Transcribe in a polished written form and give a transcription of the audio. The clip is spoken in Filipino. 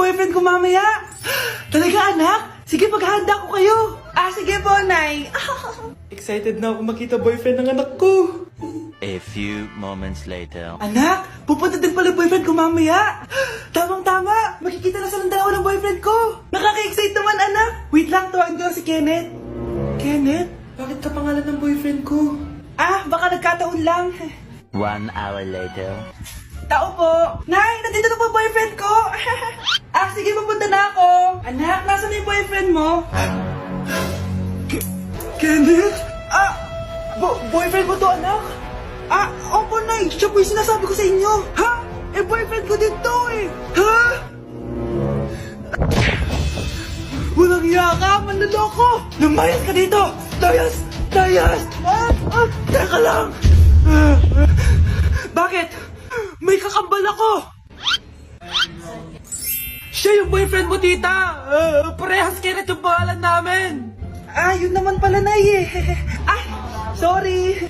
boyfriend ko mamaya. Talaga, anak? Sige, paghahanda ko kayo. Sige po, Nay. Excited na ako makita boyfriend ng anak ko. A few moments later. Anak, pupunta din pala boyfriend ko mamaya. Tamang-tama, makikita na silang dalawa ng boyfriend ko. Nakaka-excite naman, anak. Wait lang, tawagin ko si Kenneth. Kenneth? Bakit ka pangalan ng boyfriend ko? Baka nagkataon lang. 1 hour later. Tao po. Nay, nandito na po boyfriend ko. Sige, pupunta na ako. Anak, nasa na yung boyfriend mo? Kenneth? Boyfriend mo to, anak? Opo, Nay. Siya po yung sinasabi ko sa inyo. Boyfriend ko din to, eh. Walang iya ka, manloloko. Lumayas ka dito. Layas! Teka lang. Bakit? May kakambal ako. Siya yung boyfriend mo, tita. Parehas Kenneth yung pangalan namin. Yun naman pala, Nay, eh. Sorry.